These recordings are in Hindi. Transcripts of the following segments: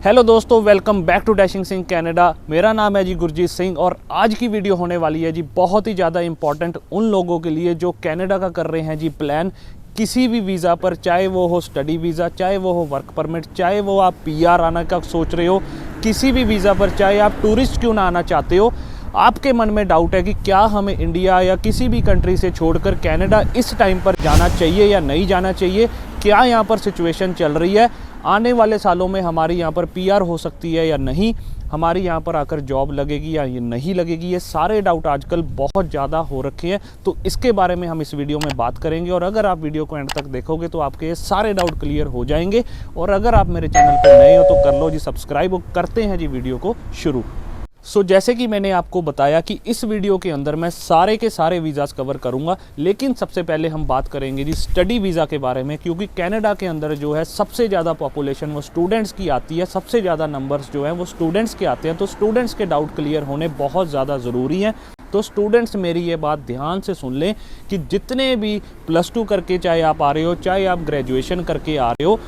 हेलो दोस्तों, welcome back to dashing Singh Canada. मेरा नाम है जी गुरजीत सिंह और आज की वीडियो होने वाली है जी बहुत ही ज़्यादा इम्पॉर्टेंट उन लोगों के लिए जो कनाडा का कर रहे हैं जी प्लान किसी भी वीज़ा पर, चाहे वो हो स्टडी वीज़ा, चाहे वो हो वर्क परमिट, चाहे वो आप पीआर आने का सोच रहे हो, किसी भी वीज़ा पर, चाहे आप टूरिस्ट क्यों ना आना चाहते हो। आपके मन में डाउट है कि क्या हमें इंडिया या किसी भी कंट्री से छोड़कर कनाडा इस टाइम पर जाना चाहिए या नहीं जाना चाहिए, क्या यहाँ पर सिचुएशन चल रही है, आने वाले सालों में हमारी यहाँ पर पीआर हो सकती है या नहीं, हमारी यहाँ पर आकर जॉब लगेगी या ये नहीं लगेगी, ये सारे डाउट आजकल बहुत ज़्यादा हो रखे हैं। तो इसके बारे में हम इस वीडियो में बात करेंगे और अगर आप वीडियो को एंड तक देखोगे तो आपके ये सारे डाउट क्लियर हो जाएंगे। और अगर आप मेरे चैनल पर नए हो तो कर लो जी सब्सक्राइब। करते हैं जी वीडियो को शुरू। जैसे कि मैंने आपको बताया कि इस वीडियो के अंदर मैं सारे के सारे वीज़ास कवर करूंगा, लेकिन सबसे पहले हम बात करेंगे जी स्टडी वीज़ा के बारे में, क्योंकि कनाडा के अंदर जो है सबसे ज़्यादा पॉपुलेशन वो स्टूडेंट्स की आती है, सबसे ज़्यादा नंबर्स जो है वो स्टूडेंट्स के आते हैं। तो स्टूडेंट्स के डाउट क्लियर होने बहुत ज़्यादा ज़रूरी हैं। तो स्टूडेंट्स मेरी ये बात ध्यान से सुन लें कि जितने भी +2 करके चाहे आप आ रहे हो, चाहे आप ग्रेजुएशन करके आ रहे हो,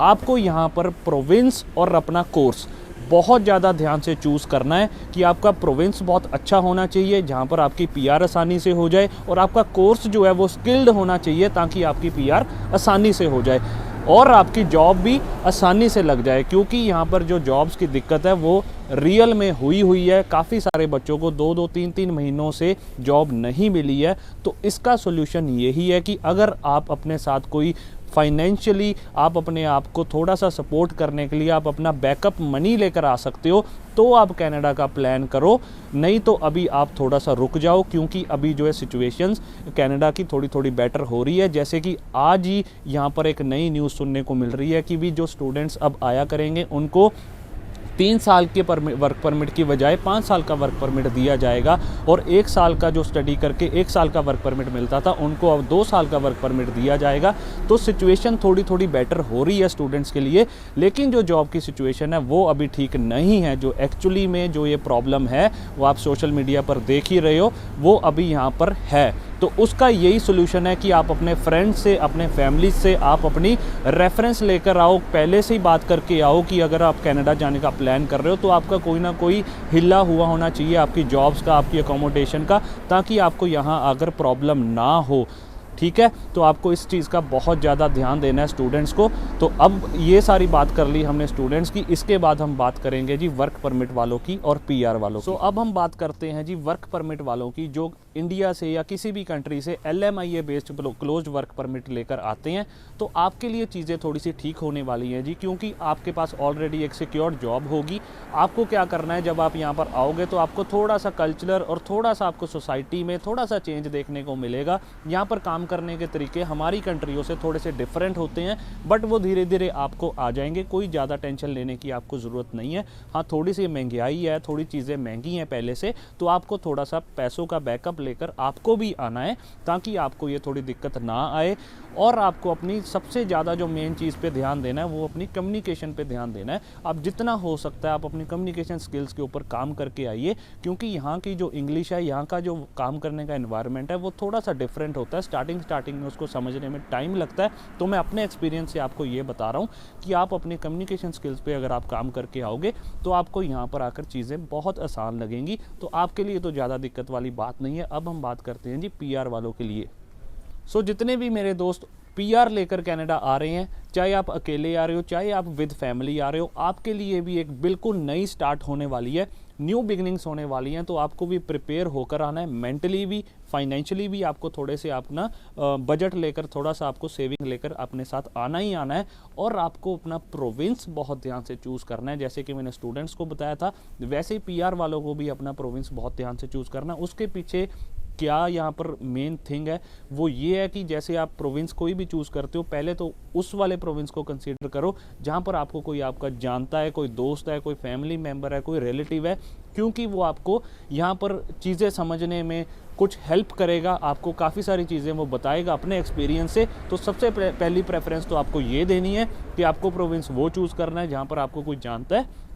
आपको यहाँ पर प्रोविंस और अपना कोर्स बहुत ज़्यादा ध्यान से चूज़ करना है कि आपका प्रोविंस बहुत अच्छा होना चाहिए जहाँ पर आपकी पीआर आसानी से हो जाए, और आपका कोर्स जो है वो स्किल्ड होना चाहिए ताकि आपकी पीआर आसानी से हो जाए और आपकी जॉब भी आसानी से लग जाए। क्योंकि यहाँ पर जो जॉब्स की दिक्कत है वो रियल में हुई है। काफ़ी सारे बच्चों को 2-2, 3-3 महीनों से जॉब नहीं मिली है। तो इसका सोल्यूशन यही है कि अगर आप अपने साथ कोई फाइनेंशियली आप अपने आप को थोड़ा सा सपोर्ट करने के लिए आप अपना बैकअप मनी लेकर आ सकते हो तो आप कनाडा का प्लान करो, नहीं तो अभी आप थोड़ा सा रुक जाओ। क्योंकि अभी जो है सिचुएशंस कनाडा की थोड़ी थोड़ी बेटर हो रही है। जैसे कि आज ही यहाँ पर एक नई न्यूज़ सुनने को मिल रही है कि भी जो स्टूडेंट्स अब आया करेंगे उनको 3 साल के वर्क परमिट की बजाय 5 साल का वर्क परमिट दिया जाएगा, और 1 साल का जो स्टडी करके 1 साल का वर्क परमिट मिलता था उनको अब 2 साल का वर्क परमिट दिया जाएगा। तो सिचुएशन थोड़ी थोड़ी बेटर हो रही है स्टूडेंट्स के लिए, लेकिन जो जॉब की सिचुएशन है वो अभी ठीक नहीं है। जो एक्चुअली में जो ये प्रॉब्लम है वो आप सोशल मीडिया पर देख ही रहे हो, वो अभी यहाँ पर है। तो उसका यही सोल्यूशन है कि आप अपने फ्रेंड्स से, अपने फैमिली से आप अपनी रेफरेंस लेकर आओ, पहले से ही बात करके आओ कि अगर आप कनाडा जाने का प्लान कर रहे हो तो आपका कोई ना कोई हिला हुआ होना चाहिए आपकी जॉब्स का, आपकी अकोमोडेशन का, ताकि आपको यहाँ आकर प्रॉब्लम ना हो। ठीक है, तो आपको इस चीज़ का बहुत ज़्यादा ध्यान देना है स्टूडेंट्स को। तो अब ये सारी बात कर ली हमने स्टूडेंट्स की, इसके बाद हम बात करेंगे जी वर्क परमिट वालों की और पीआर वालों की। अब हम बात करते हैं जी वर्क परमिट वालों की, जो इंडिया से या किसी भी कंट्री से LMIA based closed work permit लेकर आते हैं। तो आपके लिए चीज़ें थोड़ी सी ठीक होने वाली हैं जी, क्योंकि आपके पास ऑलरेडी एक सिक्योर्ड जॉब होगी। आपको क्या करना है, जब आप यहाँ पर आओगे तो आपको थोड़ा सा कल्चरल और थोड़ा सा आपको सोसाइटी में थोड़ा सा चेंज देखने को मिलेगा। यहाँ पर काम करने के तरीके हमारी कंट्रियों से थोड़े से डिफरेंट होते हैं, बट वो धीरे धीरे आपको आ जाएंगे। कोई ज़्यादा टेंशन लेने की आपको ज़रूरत नहीं है। हाँ, थोड़ी सी महंगाई है, थोड़ी चीज़ें महंगी हैं पहले से, तो आपको थोड़ा सा पैसों का बैकअप लेकर आपको भी आना है ताकि आपको ये थोड़ी दिक्कत ना आए। और आपको अपनी सबसे ज़्यादा जो मेन चीज़ पे ध्यान देना है वो अपनी कम्युनिकेशन पे ध्यान देना है। आप जितना हो सकता है आप अपनी कम्युनिकेशन स्किल्स के ऊपर काम करके आइए, क्योंकि यहाँ की जो इंग्लिश है, यहाँ का जो काम करने का एनवायरनमेंट है वो थोड़ा सा डिफरेंट होता है। स्टार्टिंग में उसको समझने में टाइम लगता है। तो मैं अपने एक्सपीरियंस से आपको ये बता रहा हूँ कि आप अपने कम्युनिकेशन स्किल्स पे अगर आप काम करके आओगे तो आपको यहाँ पर आकर चीज़ें बहुत आसान लगेंगी। तो आपके लिए तो ज़्यादा दिक्कत वाली बात नहीं है। अब हम बात करते हैं जी पीआर वालों के लिए। जितने भी मेरे दोस्त पीआर लेकर कनाडा आ रहे हैं, चाहे आप अकेले आ रहे हो, चाहे आप विद फैमिली आ रहे हो, आपके लिए भी एक बिल्कुल नई स्टार्ट होने वाली है, न्यू बिगनिंग्स होने वाली हैं। तो आपको भी प्रिपेयर होकर आना है, मेंटली भी, फाइनेंशियली भी। आपको थोड़े से अपना बजट लेकर, थोड़ा सा आपको सेविंग लेकर अपने साथ आना ही आना है। और आपको अपना प्रोविंस बहुत ध्यान से चूज़ करना है। जैसे कि मैंने स्टूडेंट्स को बताया था, वैसे ही पीआर वालों को भी अपना प्रोविंस बहुत ध्यान से चूज़ करना है। उसके पीछे क्या यहाँ पर मेन थिंग है वो ये है कि जैसे आप प्रोविंस कोई भी चूज़ करते हो, पहले तो उस वाले प्रोविंस को कंसीडर करो जहाँ पर आपको कोई आपका जानता है, कोई दोस्त है, कोई फैमिली मेम्बर है, कोई रिलेटिव है, क्योंकि वो आपको यहाँ पर चीज़ें समझने में कुछ हेल्प करेगा। आपको काफ़ी सारी चीज़ें वो बताएगा अपने एक्सपीरियंस से। तो सबसे पहली प्रेफरेंस तो आपको ये देनी है कि आपको प्रोविंस वो चूज़ करना है जहाँ पर आपको कोई जानता है।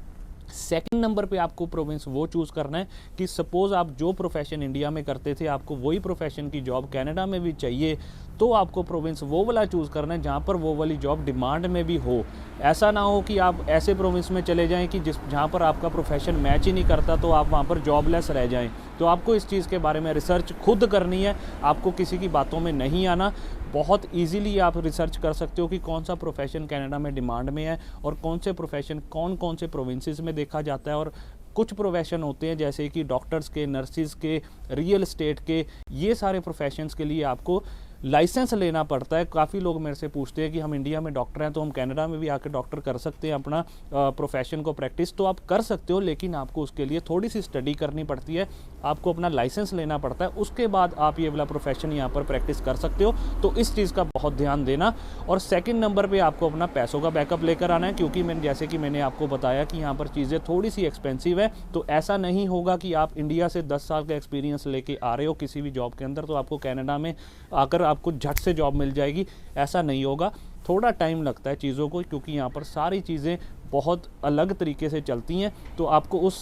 सेकंड नंबर पे आपको प्रोविंस वो चूज़ करना है कि सपोज़ आप जो प्रोफेशन इंडिया में करते थे आपको वही प्रोफेशन की जॉब कनाडा में भी चाहिए, तो आपको प्रोविंस वो वाला चूज़ करना है जहाँ पर वो वाली जॉब डिमांड में भी हो। ऐसा ना हो कि आप ऐसे प्रोविंस में चले जाएं कि जहाँ पर आपका प्रोफेशन मैच ही नहीं करता, तो आप वहाँ पर जॉबलेस रह जाएं। तो आपको इस चीज़ के बारे में रिसर्च खुद करनी है, आपको किसी की बातों में नहीं आना। बहुत इजीली आप रिसर्च कर सकते हो कि कौन सा प्रोफेशन कनाडा में डिमांड में है और कौन से प्रोफेशन कौन कौन से प्रोविंसेस में देखा जाता है। और कुछ प्रोफेशन होते हैं जैसे कि डॉक्टर्स के, नर्सिस के, रियल एस्टेट के, ये सारे प्रोफेशंस के लिए आपको लाइसेंस लेना पड़ता है। काफ़ी लोग मेरे से पूछते हैं कि हम इंडिया में डॉक्टर हैं तो हम कनाडा में भी आकर डॉक्टर कर सकते हैं अपना प्रोफेशन को प्रैक्टिस। तो आप कर सकते हो, लेकिन आपको उसके लिए थोड़ी सी स्टडी करनी पड़ती है, आपको अपना लाइसेंस लेना पड़ता है, उसके बाद आप ये वाला प्रोफेशन यहाँ पर प्रैक्टिस कर सकते हो। तो इस चीज़ का बहुत ध्यान देना। और सेकंड नंबर पे आपको अपना पैसों का बैकअप लेकर आना है, क्योंकि जैसे कि मैंने आपको बताया कि यहाँ पर चीज़ें थोड़ी सी एक्सपेंसिव है। तो ऐसा नहीं होगा कि आप इंडिया से 10 साल का एक्सपीरियंस लेके आ रहे हो किसी भी जॉब के अंदर तो आपको कनाडा में आकर आपको झट से जॉब मिल जाएगी, ऐसा नहीं होगा। थोड़ा टाइम लगता है चीज़ों को, क्योंकि यहाँ पर सारी चीज़ें बहुत अलग तरीके से चलती हैं। तो आपको उस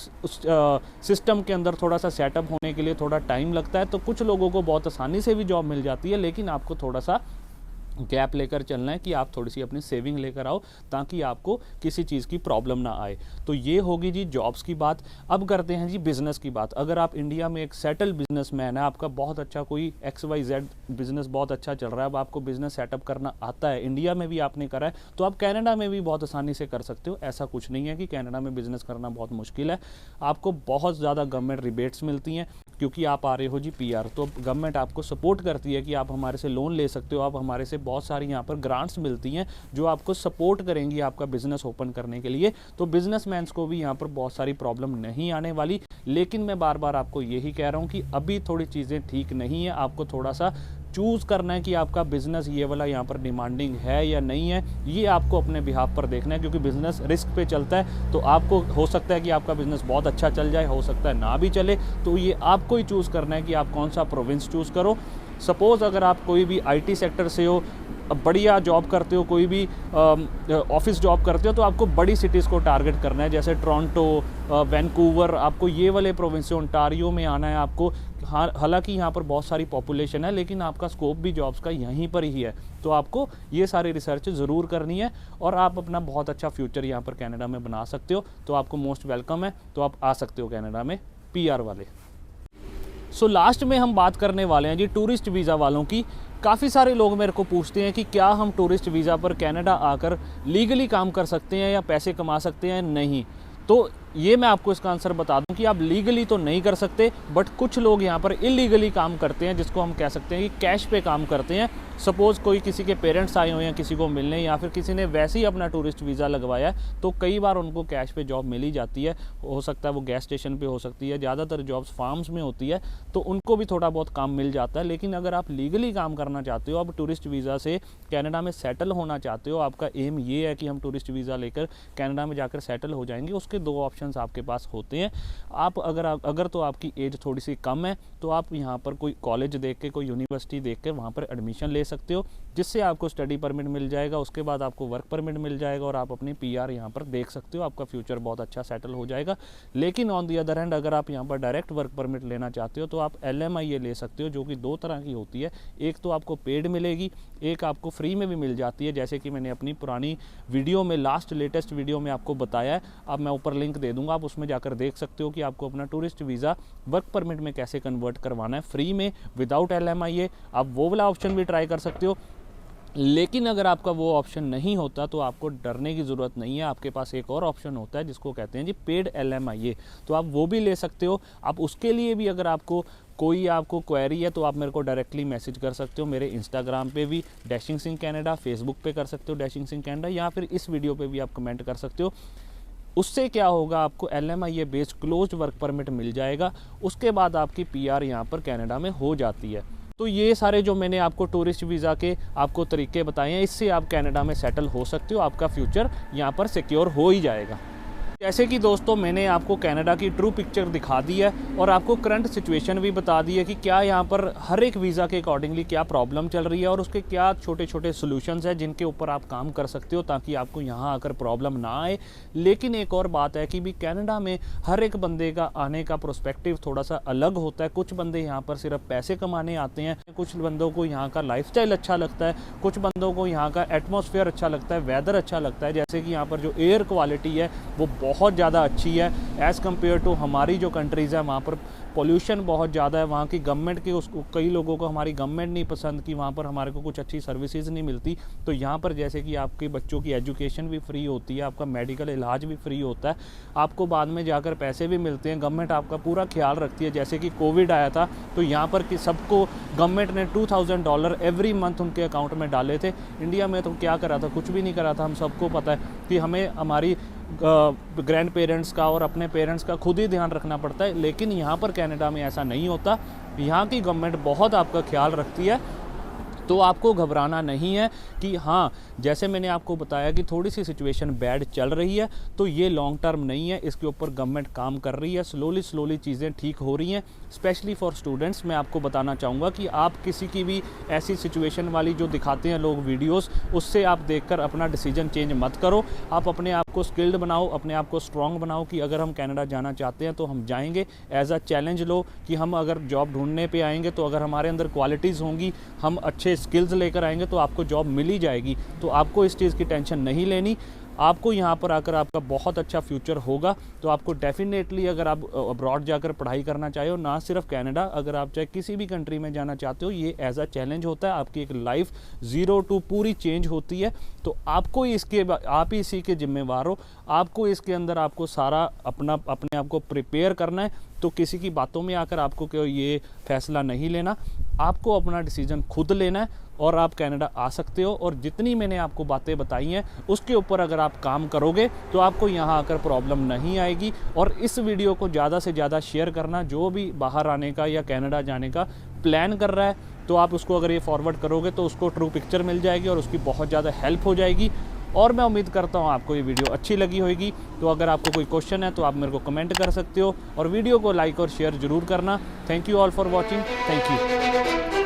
सिस्टम के अंदर थोड़ा सा सेटअप होने के लिए थोड़ा टाइम लगता है। तो कुछ लोगों को बहुत आसानी से भी जॉब मिल जाती है, लेकिन आपको थोड़ा सा गैप लेकर चलना है कि आप थोड़ी सी अपनी सेविंग लेकर आओ ताकि आपको किसी चीज़ की प्रॉब्लम ना आए। तो ये होगी जी जॉब्स की बात। अब करते हैं जी बिज़नेस की बात। अगर आप इंडिया में एक सेटल बिजनेसमैन है, आपका बहुत अच्छा कोई XYZ बिज़नेस बहुत अच्छा चल रहा है, अब आपको बिज़नेस सेटअप करना आता है, इंडिया में भी आपने करा है, तो आप कनाडा में भी बहुत आसानी से कर सकते हो। ऐसा कुछ नहीं है कि कनाडा में बिज़नेस करना बहुत मुश्किल है। आपको बहुत ज़्यादा गवर्नमेंट रिबेट्स मिलती हैं क्योंकि आप आ रहे हो जी PR, तो गवर्नमेंट आपको सपोर्ट करती है कि आप हमारे से लोन ले सकते हो। आप हमारे से बहुत सारी यहाँ पर ग्रांट्स मिलती हैं जो आपको सपोर्ट करेंगी आपका बिजनेस ओपन करने के लिए। तो बिजनेसमैन्स को भी यहाँ पर बहुत सारी प्रॉब्लम नहीं आने वाली। लेकिन मैं बार बार आपको यही कह रहा हूँ कि अभी थोड़ी चीज़ें ठीक नहीं है। आपको थोड़ा सा चूज़ करना है कि आपका बिज़नेस ये वाला यहाँ पर डिमांडिंग है या नहीं है। ये आपको अपने बिहाफ पर देखना है, क्योंकि बिज़नेस रिस्क पे चलता है। तो आपको हो सकता है कि आपका बिज़नेस बहुत अच्छा चल जाए, हो सकता है ना भी चले। तो ये आपको ही चूज़ करना है कि आप कौन सा प्रोविंस चूज़ करो। सपोज़ अगर आप कोई भी IT सेक्टर से हो, बढ़िया जॉब करते हो, कोई भी ऑफिस जॉब करते हो, तो आपको बड़ी सिटीज़ को टारगेट करना है, जैसे टोरंटो, वैंकूवर, आपको ये वाले प्रोविंस ओंटारियो में आना है आपको। हालांकि यहाँ पर बहुत सारी पॉपुलेशन है, लेकिन आपका स्कोप भी जॉब्स का यहीं पर ही है। तो आपको ये सारी रिसर्च ज़रूर करनी है और आप अपना बहुत अच्छा फ्यूचर यहाँ पर कनाडा में बना सकते हो। तो आपको मोस्ट वेलकम है, तो आप आ सकते हो कनाडा में PR वाले। सो लास्ट में हम बात करने वाले हैं जी टूरिस्ट वीज़ा वालों की। काफ़ी सारे लोग मेरे को पूछते हैं कि क्या हम टूरिस्ट वीज़ा पर कनाडा आकर लीगली काम कर सकते हैं या पैसे कमा सकते हैं। नहीं, तो ये मैं आपको इसका आंसर बता दूं कि आप लीगली तो नहीं कर सकते, बट कुछ लोग यहाँ पर इलीगली काम करते हैं, जिसको हम कह सकते हैं कि कैश पे काम करते हैं। सपोज़ कोई किसी के पेरेंट्स आए हो या किसी को मिलने, या फिर किसी ने वैसे ही अपना टूरिस्ट वीज़ा लगवाया है, तो कई बार उनको कैश पे जॉब मिल ही जाती है। हो सकता है वो गैस स्टेशन पे हो सकती है, ज़्यादातर जॉब्स फार्म्स में होती है, तो उनको भी थोड़ा बहुत काम मिल जाता है। लेकिन अगर आप लीगली काम करना चाहते हो, आप टूरिस्ट वीज़ा से कनाडा में सेटल होना चाहते हो, आपका एम ये है कि हम टूरिस्ट वीज़ा लेकर कनाडा में जाकर सेटल हो जाएंगे, उसके 2 ऑप्शंस आपके पास होते हैं। आप अगर तो आपकी एज थोड़ी सी कम है, तो आप यहाँ पर कोई कॉलेज देख के, कोई यूनिवर्सिटी देख के वहाँ पर एडमिशन ले सकते हो, जिससे आपको स्टडी परमिट मिल जाएगा। उसके बाद आपको वर्क परमिट मिल जाएगा और आप अपनी PR यहाँ पर देख सकते हो। आपका फ्यूचर बहुत अच्छा सेटल हो जाएगा। लेकिन ऑन दी अदर हैंड, अगर आप यहाँ पर डायरेक्ट वर्क परमिट लेना चाहते हो, तो आप LMIA ले सकते हो, जो कि 2 तरह की होती है। एक तो आपको पेड मिलेगी, एक आपको फ्री में भी मिल जाती है, जैसे कि मैंने अपनी पुरानी वीडियो में, लेटेस्ट वीडियो में आपको बताया है। अब मैं ऊपर लिंक दे दूंगा, आप उसमें जाकर देख सकते हो कि आपको अपना टूरिस्ट वीज़ा वर्क परमिट में कैसे कन्वर्ट करवाना है फ्री में विदाउट LMIA। आप वो वाला ऑप्शन भी ट्राई कर सकते हो। लेकिन अगर आपका वो ऑप्शन नहीं होता, तो आपको डरने की ज़रूरत नहीं है। आपके पास एक और ऑप्शन होता है जिसको कहते हैं जी पेड LMIA, तो आप वो भी ले सकते हो। आप उसके लिए भी अगर आपको क्वेरी है, तो आप मेरे को डायरेक्टली मैसेज कर सकते हो। मेरे इंस्टाग्राम पे भी डैशिंग सिंह कैनेडा, फेसबुक पे कर सकते हो डैशिंग सिंह कैनेडा, या फिर इस वीडियो पे भी आप कमेंट कर सकते हो। उससे क्या होगा, आपको LMIA based closed work permit मिल जाएगा। उसके बाद आपकी PR यहाँ पर कनाडा में हो जाती है। तो ये सारे जो मैंने आपको टूरिस्ट वीज़ा के आपको तरीके बताए हैं, इससे आप कनाडा में सेटल हो सकते हो। आपका फ्यूचर यहाँ पर सिक्योर हो ही जाएगा। जैसे कि दोस्तों मैंने आपको कनाडा की ट्रू पिक्चर दिखा दी है और आपको करंट सिचुएशन भी बता दी है कि क्या यहाँ पर हर एक वीज़ा के अकॉर्डिंगली क्या प्रॉब्लम चल रही है और उसके क्या छोटे छोटे सॉल्यूशंस हैं जिनके ऊपर आप काम कर सकते हो ताकि आपको यहाँ आकर प्रॉब्लम ना आए। लेकिन एक और बात है कि भी कनाडा में हर एक बंदे का आने का प्रोस्पेक्टिव थोड़ा सा अलग होता है। कुछ बंदे यहाँ पर सिर्फ पैसे कमाने आते हैं, कुछ बंदों को यहाँ का लाइफस्टाइल अच्छा लगता है, कुछ बंदों को यहाँ का एटमॉस्फेयर अच्छा लगता है, वेदर अच्छा लगता है। जैसे कि यहाँ पर जो एयर क्वालिटी है वो बहुत ज़्यादा अच्छी है एज़ कम्पेयर टू हमारी जो कंट्रीज़ है वहाँ पर पोल्यूशन बहुत ज़्यादा है। वहाँ की गवर्नमेंट के उसको कई लोगों को हमारी गवर्नमेंट नहीं पसंद कि वहाँ पर हमारे को कुछ अच्छी सर्विसेज नहीं मिलती। तो यहाँ पर जैसे कि आपके बच्चों की एजुकेशन भी फ्री होती है, आपका मेडिकल इलाज भी फ्री होता है, आपको बाद में जाकर पैसे भी मिलते हैं, गवर्नमेंट आपका पूरा ख्याल रखती है। जैसे कि कोविड आया था तो यहाँ पर कि सबको गवर्नमेंट ने $2000 एवरी मंथ उनके अकाउंट में डाले थे। इंडिया में तो क्या करा था, कुछ भी नहीं करा था। हम सबको पता है कि हमें हमारी ग्रैंड पेरेंट्स का और अपने पेरेंट्स का खुद ही ध्यान रखना पड़ता है। लेकिन यहाँ पर कनाडा में ऐसा नहीं होता, यहाँ की गवर्नमेंट बहुत आपका ख्याल रखती है। तो आपको घबराना नहीं है कि हाँ, जैसे मैंने आपको बताया कि थोड़ी सी सिचुएशन बैड चल रही है तो ये लॉन्ग टर्म नहीं है, इसके ऊपर गवर्नमेंट काम कर रही है, स्लोली चीज़ें ठीक हो रही हैं। स्पेशली फॉर स्टूडेंट्स मैं आपको बताना चाहूँगा कि आप किसी की भी ऐसी सिचुएशन वाली जो दिखाते हैं लोग वीडियोस, उससे आप देखकर अपना डिसीजन चेंज मत करो। आप अपने आप को स्किल्ड बनाओ, अपने आप को स्ट्रॉन्ग बनाओ कि अगर हम कनाडा जाना चाहते हैं तो हम जाएंगे। एज अ चैलेंज लो कि हम अगर जॉब ढूंढने पे आएंगे तो अगर हमारे अंदर क्वालिटीज़ होंगी, हम अच्छे स्किल्स लेकर आएंगे तो आपको जॉब मिल ही जाएगी। तो आपको इस चीज़ की टेंशन नहीं लेनी। आपको यहाँ पर आकर आपका बहुत अच्छा फ्यूचर होगा। तो आपको डेफिनेटली अगर आप अब्रॉड जाकर पढ़ाई करना चाहे हो, ना सिर्फ कनाडा, अगर आप चाहे किसी भी कंट्री में जाना चाहते हो, ये एज अ चैलेंज होता है। आपकी एक लाइफ 0 to पूरी चेंज होती है। तो आपको आप ही इसी के जिम्मेवार हो। आपको इसके अंदर आपको सारा अपने आप को प्रिपेयर करना है। तो किसी की बातों में आकर आपको क्यों ये फैसला नहीं लेना, आपको अपना डिसीजन खुद लेना है और आप कनाडा आ सकते हो। और जितनी मैंने आपको बातें बताई हैं उसके ऊपर अगर आप काम करोगे तो आपको यहाँ आकर प्रॉब्लम नहीं आएगी। और इस वीडियो को ज़्यादा से ज़्यादा शेयर करना, जो भी बाहर आने का या कनाडा जाने का प्लान कर रहा है तो आप उसको अगर ये फॉरवर्ड करोगे तो उसको ट्रू पिक्चर मिल जाएगी और उसकी बहुत ज़्यादा हेल्प हो जाएगी। और मैं उम्मीद करता हूँ आपको ये वीडियो अच्छी लगी होगी। तो अगर आपको कोई क्वेश्चन है तो आप मेरे को कमेंट कर सकते हो और वीडियो को लाइक और शेयर ज़रूर करना। Thank you all for watching. Thank you.